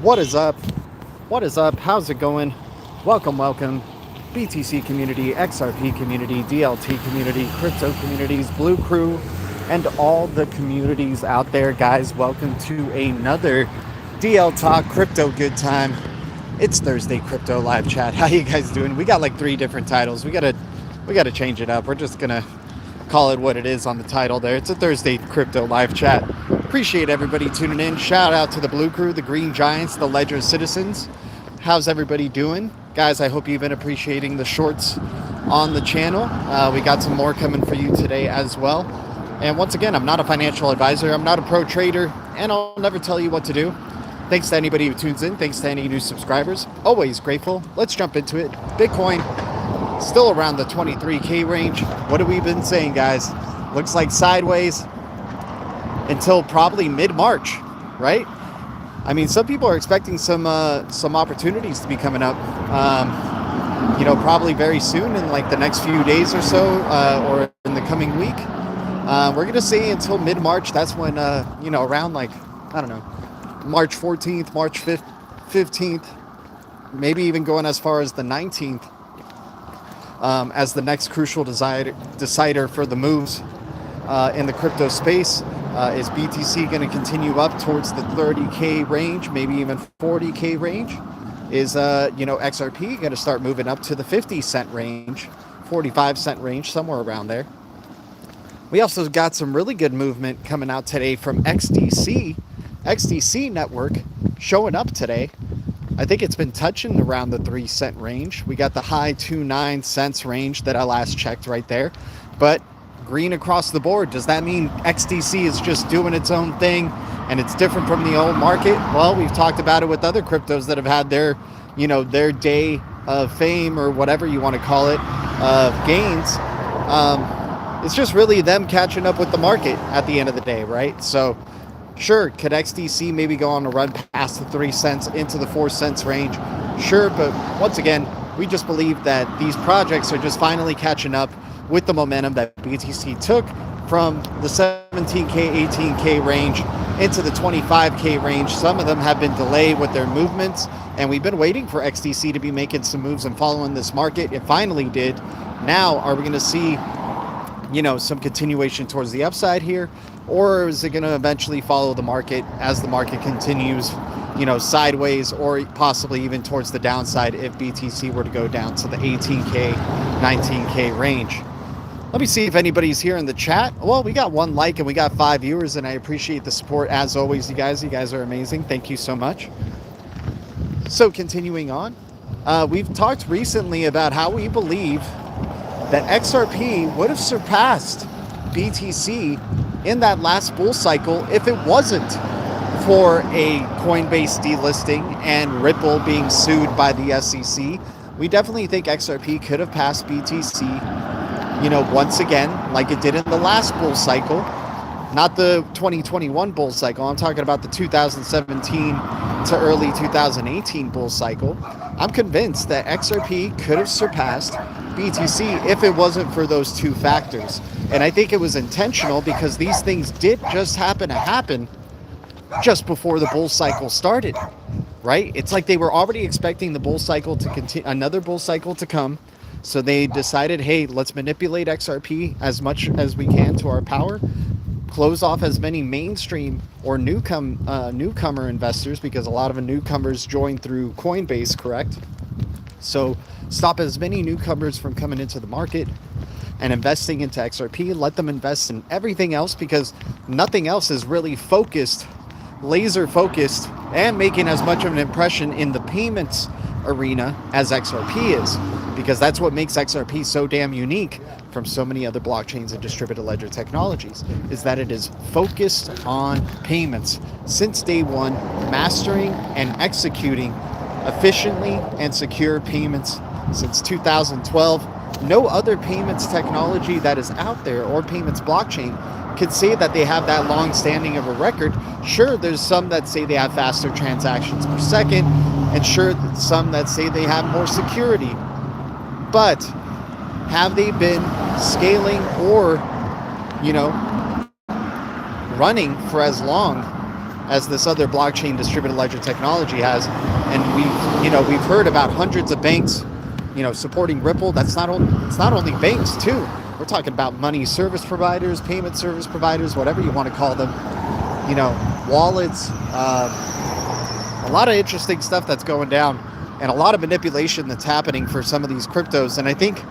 What is up? What is up? How's it going? Welcome. BTC community, XRP community, DLT community, crypto communities, Blue Crew, and all the communities out there, guys. Welcome to another DL Talk Crypto Good Time. It's Thursday Crypto Live Chat. How you guys doing? We got like 3 different titles. We gotta change it up. We're just gonna call it what it is on the title there. It's a Thursday Crypto Live Chat. Appreciate everybody tuning in. Shout out to the Blue Crew, the Green Giants, the Ledger Citizens. How's everybody doing? Guys, I hope you've been appreciating the shorts on the channel. We got some more coming for you today as well. And once again, I'm not a financial advisor. I'm not a pro trader, and I'll never tell you what to do. Thanks to anybody who tunes in. Thanks to any new subscribers. Always grateful. Let's jump into it. Bitcoin still around the 23K range. What have we been saying, guys? Looks like sideways until probably mid-March, right? I mean, some people are expecting some opportunities to be coming up, probably very soon in like the next few days or so, or in the coming week. We're going to see until mid-March. That's when, around like, I don't know, March 14th, March 15th, maybe even going as far as the 19th, as the next crucial decider for the moves in the crypto space. Is BTC going to continue up towards the 30K range, maybe even 40K range? Is XRP going to start moving up to the 50 cent range, 45 cent range, somewhere around there? We also got some really good movement coming out today from XDC network showing up today. I think it's been touching around the 3 cent range. We got the high 29 cents range that I last checked right there, but green across the board. Does that mean XDC is just doing its own thing and it's different from the old market? Well, we've talked about it with other cryptos that have had their day of fame, or whatever you want to call it, of gains. It's just really them catching up with the market at the end of the day, right? So sure, could XDC maybe go on a run past the 3 cents into the 4 cents range? Sure, but once again, we just believe that these projects are just finally catching up with the momentum that BTC took from the 17K, 18K range into the 25K range. Some of them have been delayed with their movements, and we've been waiting for XDC to be making some moves and following this market. It finally did. Now, are we going to see, some continuation towards the upside here, or is it going to eventually follow the market as the market continues, sideways, or possibly even towards the downside if BTC were to go down to the 18K, 19K range? Let me see if anybody's here in the chat. Well, we got 1 like and we got 5 viewers, and I appreciate the support as always, you guys. You guys are amazing. Thank you so much. So continuing on, we've talked recently about how we believe that XRP would have surpassed BTC in that last bull cycle if it wasn't for a Coinbase delisting and Ripple being sued by the SEC. We definitely think XRP could have passed BTC, once again, like it did in the last bull cycle, not the 2021 bull cycle. I'm talking about the 2017 to early 2018 bull cycle. I'm convinced that XRP could have surpassed BTC if it wasn't for those 2 factors. And I think it was intentional, because these things did just happen just before the bull cycle started, right? It's like they were already expecting the bull cycle to continue, another bull cycle to come. So they decided, hey, let's manipulate XRP as much as we can to our power, close off as many mainstream or newcomer investors, because a lot of the newcomers joined through Coinbase, correct? So stop as many newcomers from coming into the market and investing into XRP. Let them invest in everything else, because nothing else is really laser focused and making as much of an impression in the payments arena as XRP is, because that's what makes XRP so damn unique from so many other blockchains and distributed ledger technologies, is that it is focused on payments since day one, mastering and executing efficiently and secure payments since 2012. No other payments technology that is out there, or payments blockchain, could say that they have that long standing of a record. Sure, there's some that say they have faster transactions per second, and sure, some that say they have more security. But have they been scaling or, running for as long as this other blockchain distributed ledger technology has. And we've heard about hundreds of banks, supporting Ripple. It's not only banks too. We're talking about money service providers, payment service providers, whatever you want to call them. Wallets. A lot of interesting stuff that's going down, and a lot of manipulation that's happening for some of these cryptos. And I think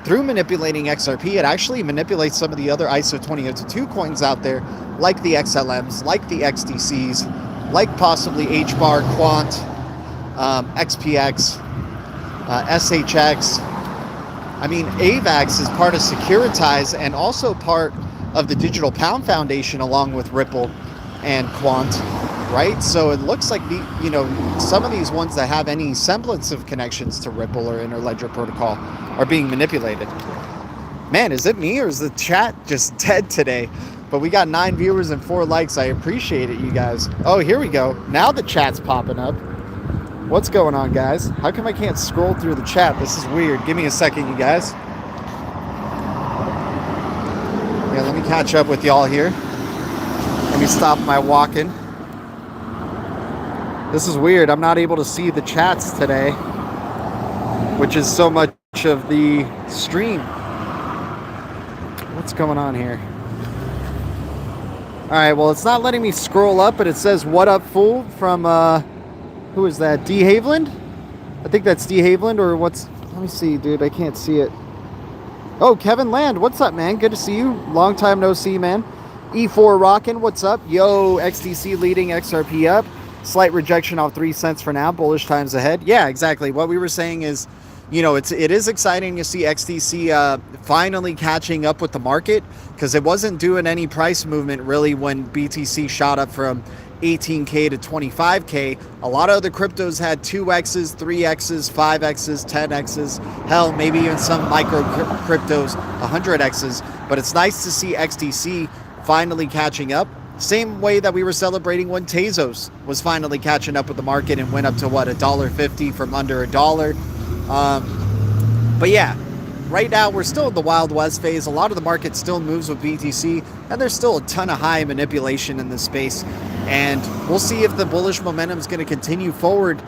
through manipulating XRP, it actually manipulates some of the other ISO 2002 coins out there, like the XLMs, like the XDCs, like possibly HBAR, Quant, XPX, SHX. I mean, AVAX is part of Securitize and also part of the Digital Pound Foundation, along with Ripple and Quant, right? So it looks like some of these ones that have any semblance of connections to Ripple or Interledger Protocol are being manipulated. Man, is it me or is the chat just dead today? But we got 9 viewers and 4 likes. I appreciate it, you guys. Oh, here we go. Now the chat's popping up. What's going on, guys? How come I can't scroll through the chat? This is weird. Give me a second, you guys. Yeah, let me catch up with y'all here. Let me stop my walking. This is weird. I'm not able to see the chats today, which is so much of the stream. What's going on here? All right, well, it's not letting me scroll up, but it says, "What up, fool?" from, who is that? D. Haveland? I think that's D. Haveland, or what's... Let me see, dude. I can't see it. Oh, Kevin Land. What's up, man? Good to see you. Long time no see, man. E4 rockin'. What's up? Yo, XDC leading XRP up. Slight rejection off 3 cents for now. Bullish times ahead. Yeah, exactly. What we were saying is, it is exciting to see XDC finally catching up with the market, because it wasn't doing any price movement really when BTC shot up from 18K to 25K. A lot of other cryptos had 2Xs, 3Xs, 5Xs, 10Xs, hell, maybe even some micro cryptos 100Xs. But it's nice to see XDC finally catching up. Same way that we were celebrating when Tezos was finally catching up with the market and went up to what, $1.50 from under $1. But yeah, right now we're still in the Wild West phase. A lot of the market still moves with BTC, and there's still a ton of high manipulation in this space. And we'll see if the bullish momentum is going to continue forward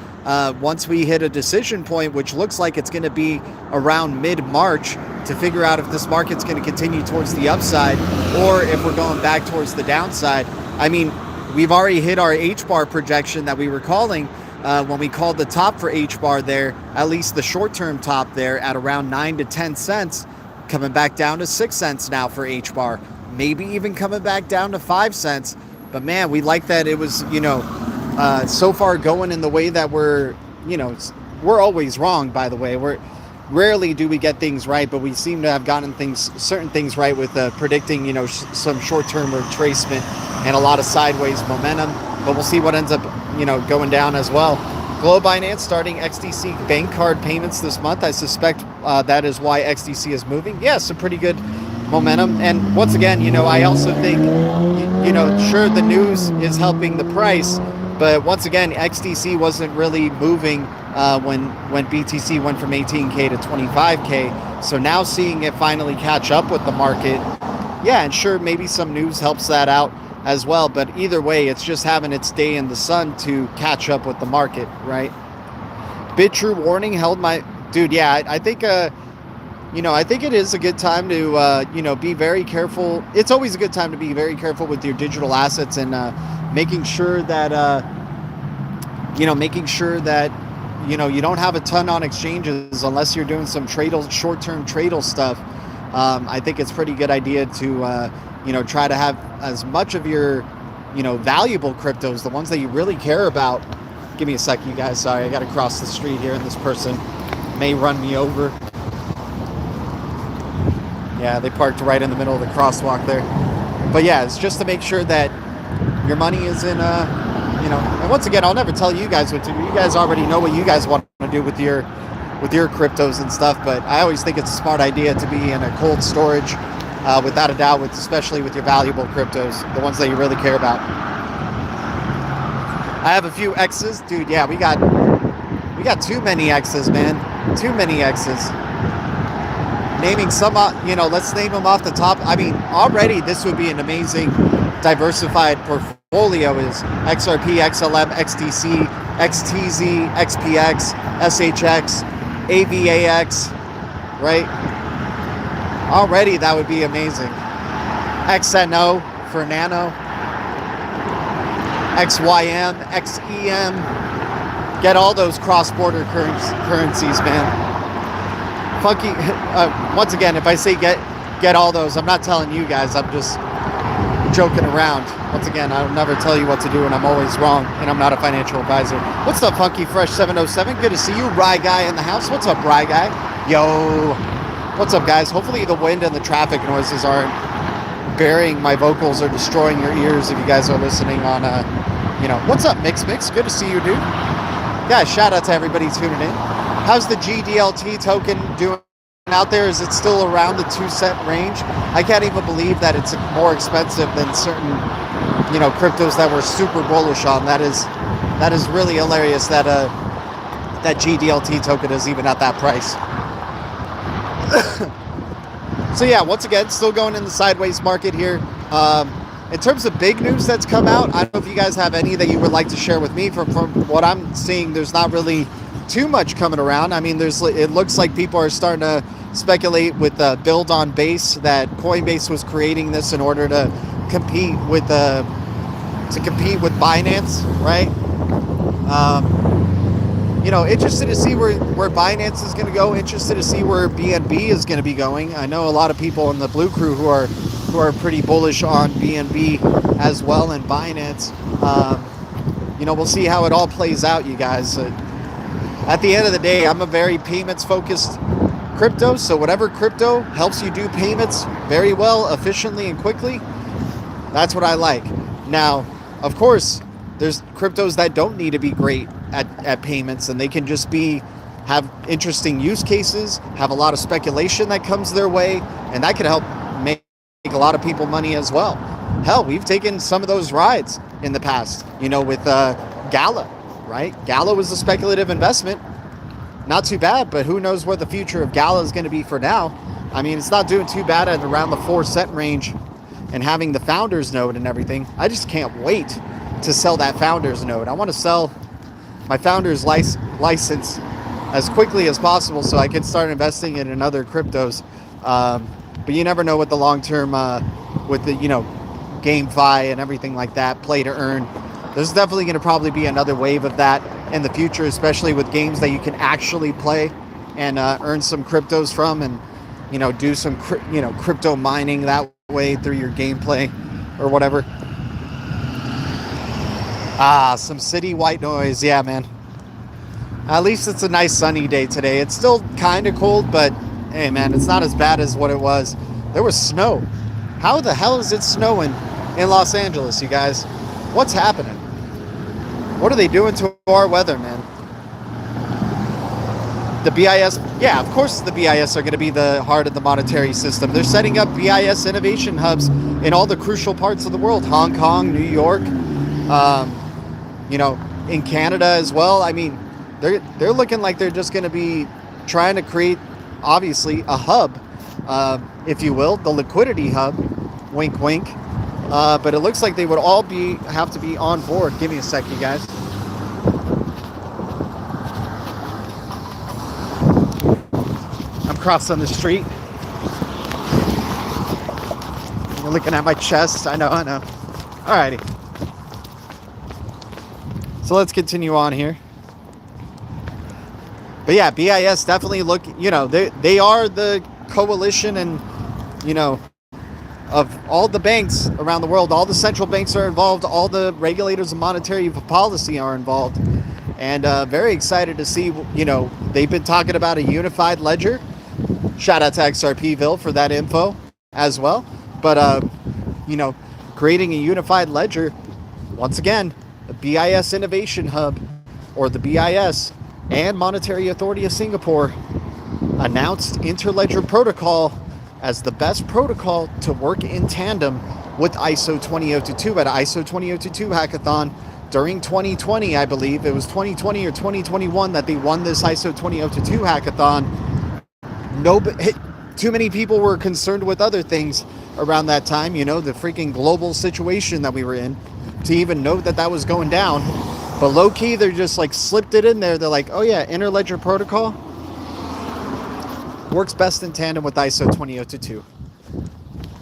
once we hit a decision point, which looks like it's going to be around mid-March, to figure out if this market's going to continue towards the upside or if we're going back towards the downside. I mean, we've already hit our H-bar projection that we were calling when we called the top for H-bar there, at least the short-term top there, at around 9 to 10 cents, coming back down to 6 cents now for H-bar, maybe even coming back down to 5 cents. But man, we like that it was, so far going in the way that we're always wrong, by the way. Rarely do we get things right, but we seem to have gotten certain things right with predicting, some short-term retracement and a lot of sideways momentum. But we'll see what ends up, going down as well. Globe Binance starting XDC bank card payments this month. I suspect that is why XDC is moving. Yeah, some pretty good momentum. And once again, I also think, sure, the news is helping the price, but once again, XDC wasn't really moving when BTC went from 18K to 25K. So now seeing it finally catch up with the market, yeah, and sure, maybe some news helps that out as well. But either way, it's just having its day in the sun to catch up with the market, right? BitTrue warning held my... Dude, yeah, I think... I think it is a good time to, be very careful. It's always a good time to be very careful with your digital assets and making sure that, you don't have a ton on exchanges unless you're doing some short-term tradle stuff. I think it's a pretty good idea to, try to have as much of your, valuable cryptos, the ones that you really care about. Give me a sec, you guys. Sorry, I got to cross the street here, and this person may run me over. Yeah, they parked right in the middle of the crosswalk there. But yeah, it's just to make sure that your money is in, and once again, I'll never tell you guys what to do. You guys already know what you guys want to do with your cryptos and stuff. But I always think it's a smart idea to be in a cold storage, without a doubt, especially with your valuable cryptos, the ones that you really care about. I have a few X's, dude. Yeah, we got too many X's, man. Too many X's. Naming some, let's name them off the top. I mean, already this would be an amazing diversified portfolio is XRP, XLM, XDC, XTZ, XPX, SHX, AVAX, right? Already that would be amazing. XNO for Nano, XYM, XEM. Get all those cross-border currencies, man. Funky. Once again, if I say get all those, I'm not telling you guys. I'm just joking around. Once again, I'll never tell you what to do, and I'm always wrong, and I'm not a financial advisor. What's up, Funky Fresh 707? Good to see you. Rye Guy in the house. What's up, Rye Guy? Yo. What's up, guys? Hopefully the wind and the traffic noises aren't burying my vocals or destroying your ears if you guys are listening on, what's up, Mix? Good to see you, dude. Yeah, shout out to everybody tuning in. How's the gdlt token doing out there? Is it still around the 2-cent range? I can't even believe that it's more expensive than certain, cryptos that we're super bullish on. That is really hilarious that that gdlt token is even at that price. So yeah, once again, still going in the sideways market here. In terms of big news that's come out, I don't know if you guys have any that you would like to share with me. From what I'm seeing, there's not really too much coming around. I mean, it looks like people are starting to speculate with build on base, that Coinbase was creating this in order to compete with Binance, right? Interested to see where Binance is going to go. Interested to see where BNB is going to be going. I know a lot of people in the Blue Crew who are pretty bullish on BNB as well, and Binance. We'll see how it all plays out, you guys. At the end of the day, I'm a very payments-focused crypto, so whatever crypto helps you do payments very well, efficiently, and quickly, that's what I like. Now, of course, there's cryptos that don't need to be great at payments, and they can just have interesting use cases, have a lot of speculation that comes their way, and that could help make a lot of people money as well. Hell, we've taken some of those rides in the past, with Gala, right? Gala was a speculative investment. Not too bad, but who knows what the future of Gala is going to be for now. I mean, it's not doing too bad at around the 4-cent range, and having the founders node and everything. I just can't wait to sell that founders node. I want to sell my founders license as quickly as possible so I can start investing in other cryptos. But you never know what the long-term, with the, GameFi and everything like that, play to earn. There's definitely going to probably be another wave of that in the future, especially with games that you can actually play and earn some cryptos from, and, do some, crypto mining that way through your gameplay or whatever. Some city white noise. Yeah, man. At least it's a nice sunny day today. It's still kind of cold, but hey, man, it's not as bad as what it was. There was snow. How the hell is it snowing in Los Angeles, you guys? What's happening? What are they doing to our weather, man? The BIS, yeah, of course the BIS are going to be the heart of the monetary system. They're setting up BIS innovation hubs in all the crucial parts of the world. Hong Kong, New York, in Canada as well. I mean, they're looking like they're just going to be trying to create, obviously, a hub, if you will, the liquidity hub, wink, wink. But it looks like they would all have to be on board. Give me a sec, you guys. I'm crossing the street. You're looking at my chest. I know. Alrighty. So let's continue on here. But yeah, BIS definitely they are the coalition and, of all the banks around the world. All the central banks are involved. All the regulators of monetary policy are involved. And very excited to see, they've been talking about a unified ledger. Shout out to XRPville for that info as well. But, creating a unified ledger, once again, the BIS Innovation Hub, or the BIS, and Monetary Authority of Singapore announced Interledger Protocol as the best protocol to work in tandem with ISO 20022 at ISO 20022 hackathon during 2020, I believe. It was 2020 or 2021 that they won this ISO 20022 hackathon. Too many people were concerned with other things around that time, the freaking global situation that we were in. to even know that that was going down. But low key, they're just like slipped it in there. They're like, oh yeah, interledger protocol works best in tandem with ISO 20022.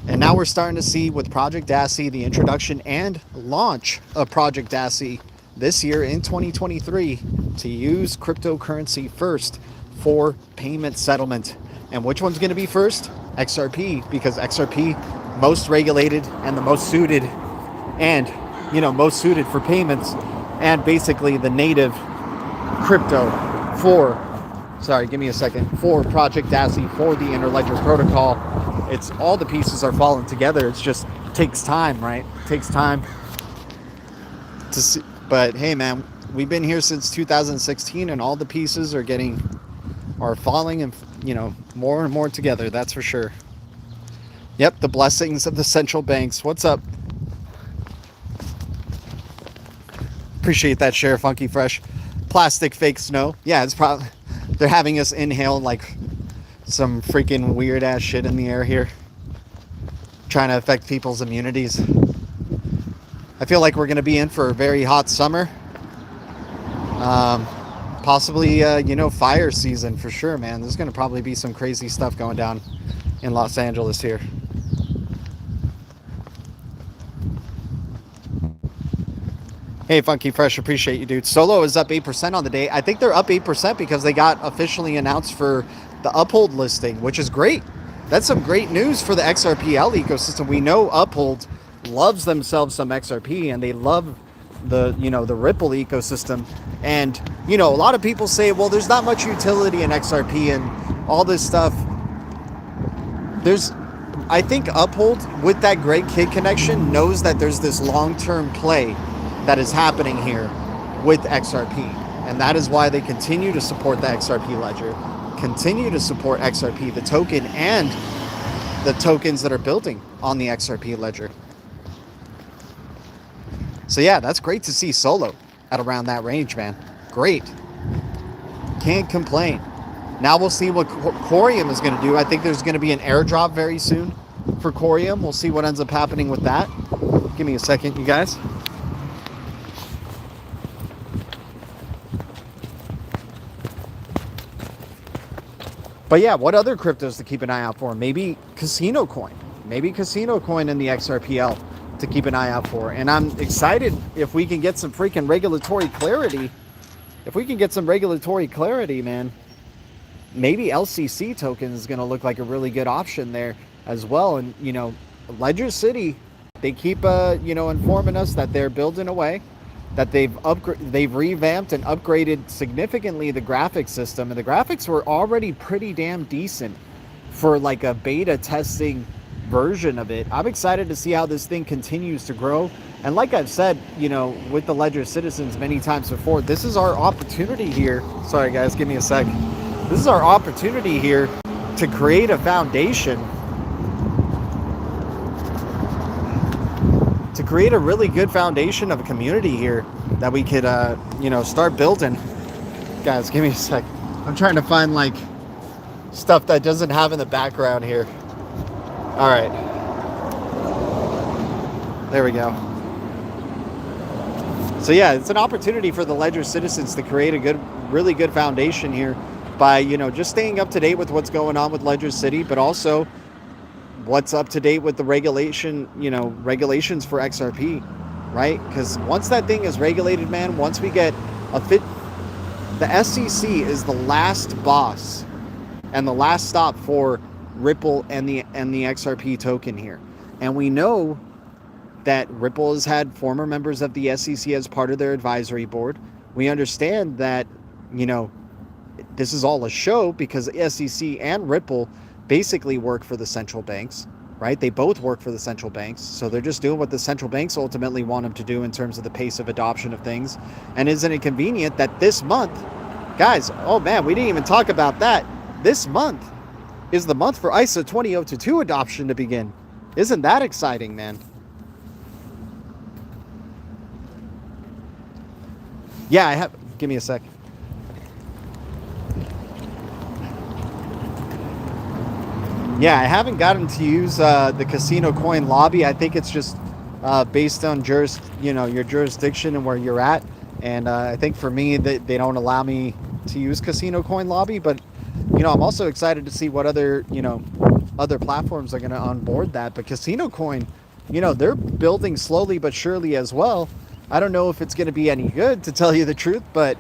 And now we're starting to see with Project DASI, the introduction and launch of Project DASI this year in 2023 to use cryptocurrency first for payment settlement. And which one's going to be first? XRP, because XRP most regulated and the most suited, and most suited for payments, and basically the native crypto for for Project DASI, for the interledger protocol. It's all the pieces are falling together. It's just takes time, right? It takes time to see. But hey man, we've been here since 2016 and all the pieces are falling and more and more together, that's for sure. Yep, the blessings of the central banks. What's up? Appreciate that share, Funky Fresh. Plastic fake snow. Yeah, it's probably they're having us inhale like some freaking weird ass shit in the air here, trying to affect people's immunities. I feel like we're going to be in for a very hot summer. Possibly, fire season for sure, man. There's going to probably be some crazy stuff going down in Los Angeles here. Hey, Funky Fresh, appreciate you, dude. Solo is up 8% on the day. I think they're up 8% because they got officially announced for the Uphold listing, which is great. That's some great news for the XRPL ecosystem. We know Uphold loves themselves some XRP, and they love the Ripple ecosystem. And a lot of people say, well, there's not much utility in XRP and all this stuff. I think Uphold, with that Greg Kidd connection, knows that there's this long-term play that is happening here with XRP, and that is why they continue to support the XRP ledger, continue to support XRP, the token, and the tokens that are building on the XRP ledger. So yeah, that's great to see Solo at around that range, man. Great. Can't complain. Now we'll see what Corium is going to do. I think there's going to be an airdrop very soon for Corium. We'll see what ends up happening with that. Give me a second, you guys. But yeah, what other cryptos to keep an eye out for? Maybe Casino Coin. Maybe Casino Coin in the XRPL to keep an eye out for. And I'm excited if we can get some freaking regulatory clarity. If we can get some regulatory clarity, man, maybe LCC token is going to look like a really good option there as well. And, Ledger City, they keep, informing us that they're building away, that they've revamped and upgraded significantly the graphics system, and the graphics were already pretty damn decent for like a beta testing version of it. I'm excited to see how this thing continues to grow. And like I've said, with the Ledger Citizens many times before, this is our opportunity here. Sorry guys, give me a sec. This is our opportunity here to create a foundation, to create a really good foundation of a community here that we could, start building. Guys, give me a sec. I'm trying to find like stuff that doesn't have in the background here. All right. There we go. So yeah, it's an opportunity for the Ledger Citizens to create a really good foundation here by, just staying up to date with what's going on with Ledger City, but also what's up to date with the regulations for XRP, right? Because once that thing is regulated, man, once we get the SEC is the last boss and the last stop for Ripple and the XRP token here. And we know that Ripple has had former members of the SEC as part of their advisory board. We understand that, this is all a show because the SEC and Ripple basically work for the central banks, right? They both work for the central banks. So they're just doing what the central banks ultimately want them to do in terms of the pace of adoption of things. And isn't it convenient that this month, guys, oh man, we didn't even talk about that. This month is the month for ISO 20022 adoption to begin. Isn't that exciting, man? Yeah, give me a sec. Yeah, I haven't gotten to use the Casino Coin lobby. I think it's just based on your jurisdiction and where you're at. And I think for me, they don't allow me to use Casino Coin Lobby, but I'm also excited to see what other platforms are going to onboard that. But Casino Coin, they're building slowly but surely as well. I don't know if it's going to be any good, to tell you the truth, but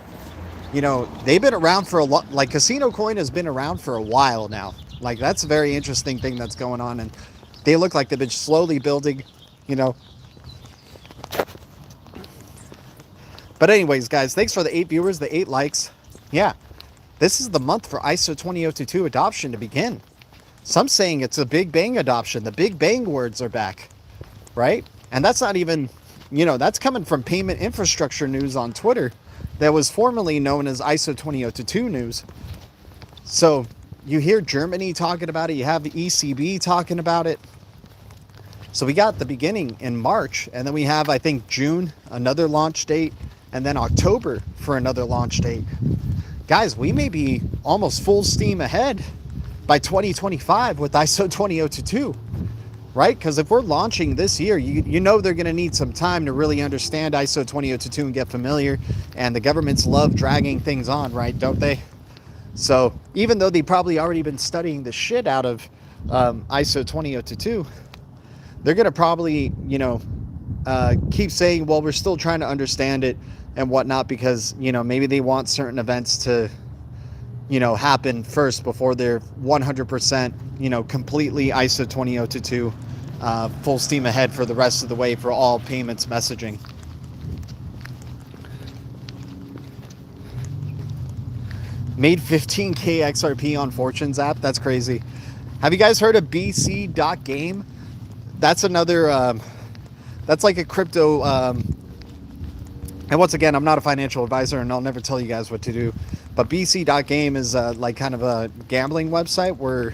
they've been around for a lot. Like, Casino Coin has been around for a while now. Like, that's a very interesting thing that's going on, and they look like they've been slowly building. But anyways, guys, thanks for the 8 viewers, the 8 likes. Yeah, this is the month for ISO 20022 adoption to begin. Some saying it's a Big Bang adoption. The Big Bang words are back, right? And that's not even, that's coming from Payment Infrastructure News on Twitter that was formerly known as ISO 20022 News. So you hear Germany talking about it. You have the ECB talking about it. So we got the beginning in March, and then we have, I think, June, another launch date, and then October for another launch date. Guys, we may be almost full steam ahead by 2025 with ISO 20022, right? Because if we're launching this year, you know they're going to need some time to really understand ISO 20022 and get familiar. And the governments love dragging things on, right? Don't they? So even though they've probably already been studying the shit out of ISO 20022, they're going to probably, keep saying, well, we're still trying to understand it and whatnot, because, maybe they want certain events to, happen first before they're 100%, completely ISO 20022, full steam ahead for the rest of the way for all payments messaging. Made 15K XRP on Fortune's app. That's crazy. Have you guys heard of bc.game? That's another, that's like a crypto, and once again, I'm not a financial advisor and I'll never tell you guys what to do, but bc.game is like kind of a gambling website where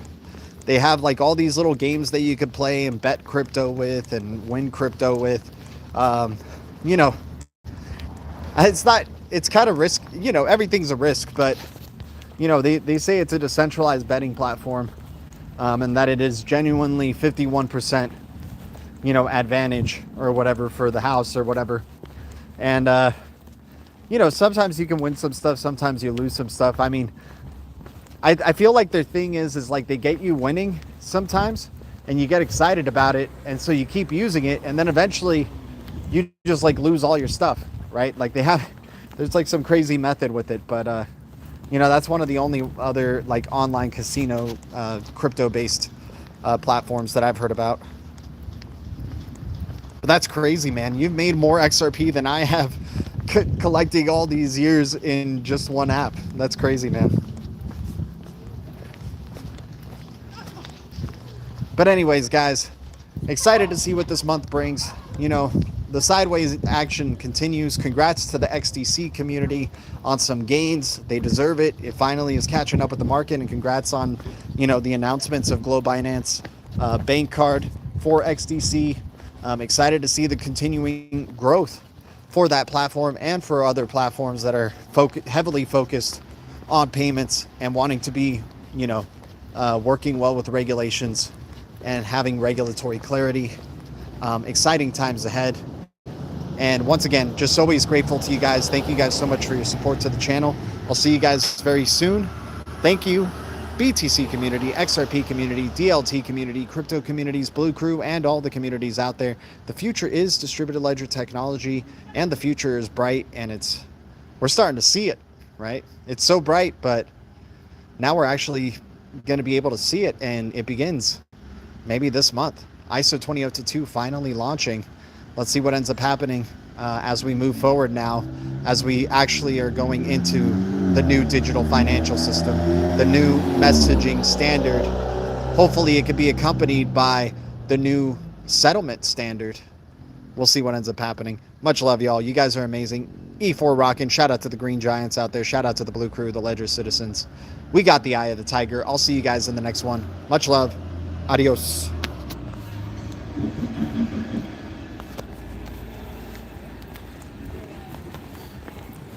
they have like all these little games that you could play and bet crypto with and win crypto with. It's kind of risk, everything's a risk, but they say it's a decentralized betting platform, and that it is genuinely 51%, advantage or whatever for the house or whatever. And, sometimes you can win some stuff, sometimes you lose some stuff. I mean, I feel like their thing is like they get you winning sometimes and you get excited about it. And so you keep using it, and then eventually you just like lose all your stuff, right? Like there's like some crazy method with it, but, that's one of the only other like online casino, crypto based, platforms that I've heard about. But that's crazy, man. You've made more XRP than I have collecting all these years in just one app. That's crazy, man. But anyways, guys, excited to see what this month brings. The sideways action continues. Congrats to the XDC community on some gains. They deserve it. It finally is catching up with the market, and congrats on, the announcements of Globe Binance bank card for XDC. I'm excited to see the continuing growth for that platform and for other platforms that are heavily focused on payments and wanting to be, working well with regulations and having regulatory clarity. Exciting times ahead. And once again, just always grateful to you guys. Thank you guys so much for your support to the channel. I'll see you guys very soon. Thank you. BTC community, XRP community, DLT community, crypto communities, Blue Crew, and all the communities out there. The future is distributed ledger technology, and the future is bright, and we're starting to see it, right? It's so bright, but now we're actually going to be able to see it, and it begins maybe this month. ISO 20022 finally launching. Let's see what ends up happening as we move forward now, as we actually are going into the new digital financial system, the new messaging standard. Hopefully it could be accompanied by the new settlement standard. We'll see what ends up happening. Much love, y'all. You guys are amazing. E4 rocking. Shout out to the Green Giants out there. Shout out to the Blue Crew, the Ledger Citizens. We got the eye of the tiger. I'll see you guys in the next one. Much love. Adios.